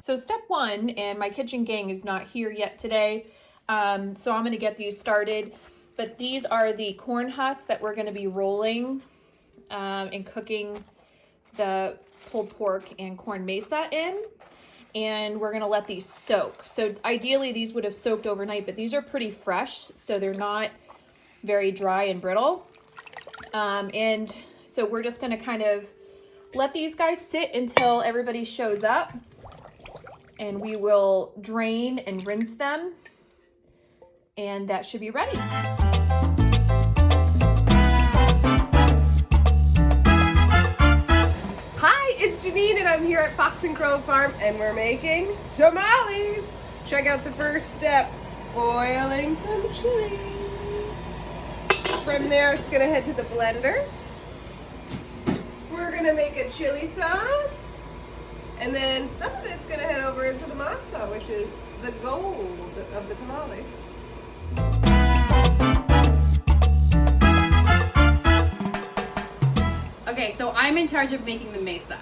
So step one, and my kitchen gang is not here yet today, so I'm going to get these started. But these are the corn husks that we're going to be rolling and cooking the pulled pork and corn mesa in. And we're going to let these soak. So ideally these would have soaked overnight, but these are pretty fresh, so they're not very dry and brittle. And so we're just going to kind of let these guys sit until everybody shows up, and we will drain and rinse them, and that should be ready. Hi, it's Janine, and I'm here at Fox and Crow Farm, and we're making tamales. Check out the first step, boiling some chilies. From there, it's gonna head to the blender. We're gonna make a chili sauce, and then some of it's gonna head over into the masa, which is the gold of the tamales. Okay, so I'm in charge of making the mesa.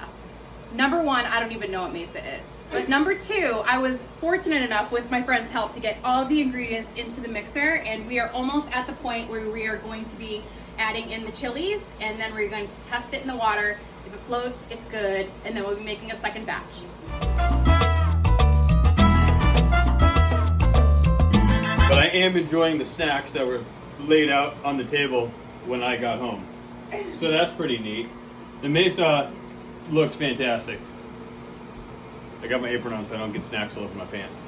Number one, I don't even know what mesa is. But number two, I was fortunate enough with my friend's help to get all of the ingredients into the mixer, and we are almost at the point where we are going to be adding in the chilies, and then we're going to test it in the water. If it floats, it's good, and then we'll be making a second batch. But I am enjoying the snacks that were laid out on the table when I got home. So that's pretty neat. The mesa looks fantastic. I got my apron on so I don't get snacks all over my pants.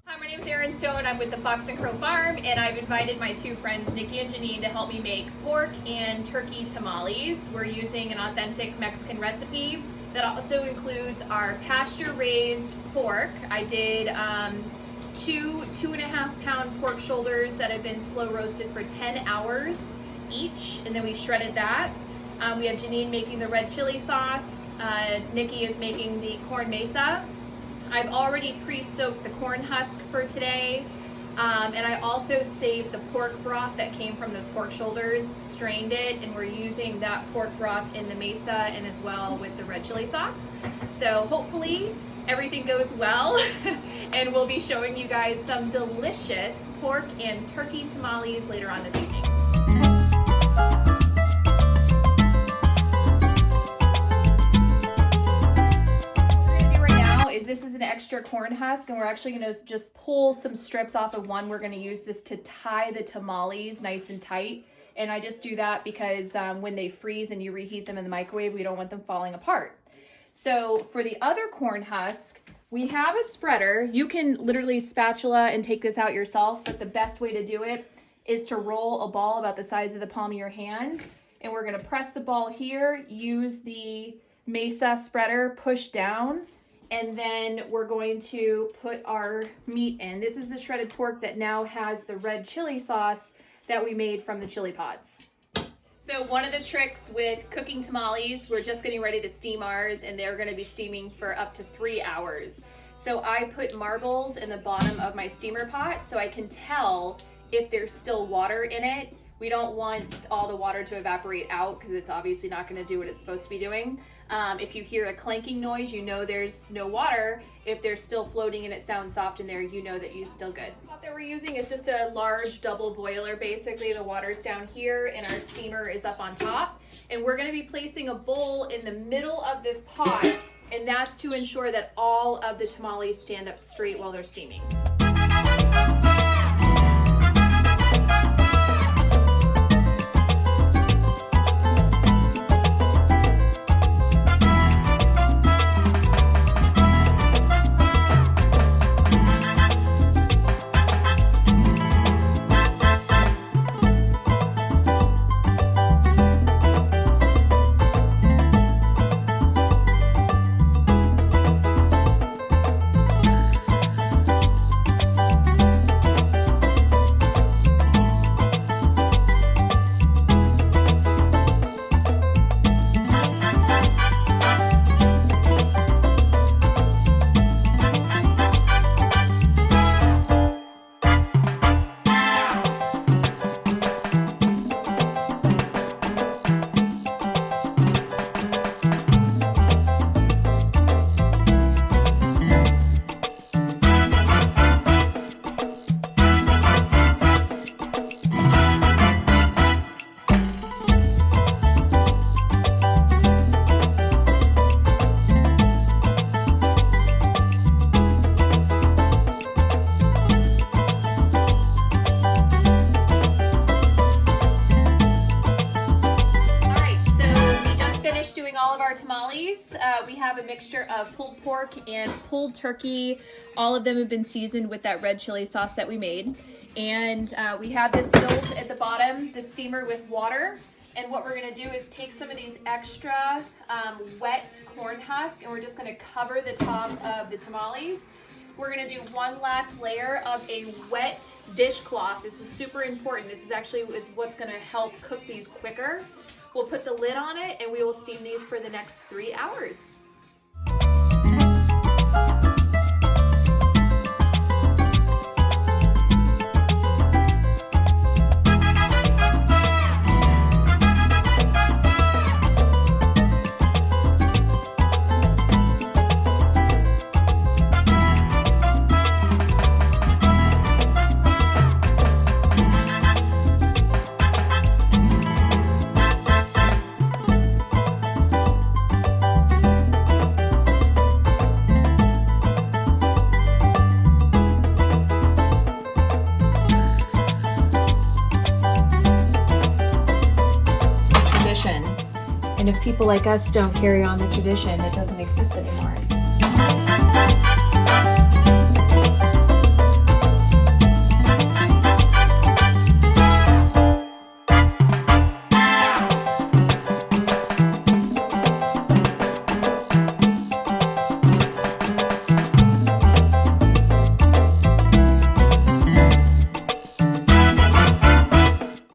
Hi, my name is Erin Stone. I'm with the Fox and Crow Farm, and I've invited my two friends, Nikki and Janine, to help me make pork and turkey tamales. We're using an authentic Mexican recipe that also includes our pasture-raised pork. I did 2.5 pound pork shoulders that have been slow roasted for 10 hours each, and then we shredded that. We have Janine making the red chili sauce. Nikki is making the corn mesa. I've already pre-soaked the corn husk for today, and I also saved the pork broth that came from those pork shoulders, strained it, and we're using that pork broth in the mesa and as well with the red chili sauce. So hopefully everything goes well, and we'll be showing you guys some delicious pork and turkey tamales later on this evening. This is an extra corn husk, and we're actually going to just pull some strips off of one. We're going to use this to tie the tamales nice and tight, and I just do that because when they freeze and you reheat them in the microwave, we don't want them falling apart. So for the other corn husk, we have a spreader. You can literally spatula and take this out yourself, but the best way to do it is to roll a ball about the size of the palm of your hand, and we're going to press the ball here, use the mesa spreader, push down, and then we're going to put our meat in. This is the shredded pork that now has the red chili sauce that we made from the chili pods. So one of the tricks with cooking tamales, we're just getting ready to steam ours, and they're gonna be steaming for up to 3 hours. So I put marbles in the bottom of my steamer pot so I can tell if there's still water in it. We don't want all the water to evaporate out because it's obviously not gonna do what it's supposed to be doing. If you hear a clanking noise, you know there's no water. If they're still floating and it sounds soft in there, you know that you're still good. What that we're using is just a large double boiler. Basically, the water's down here and our steamer is up on top. And we're gonna be placing a bowl in the middle of this pot, and that's to ensure that all of the tamales stand up straight while they're steaming. we have a mixture of pulled pork and pulled turkey. All of them have been seasoned with that red chili sauce that we made. And we have this filled at the bottom, the steamer, with water. And what we're gonna do is take some of these extra wet corn husk, and we're just gonna cover the top of the tamales. We're gonna do one last layer of a wet dishcloth. This is super important. This is actually what's gonna help cook these quicker. We'll put the lid on it and we will steam these for the next 3 hours. And if people like us don't carry on the tradition, it doesn't exist anymore.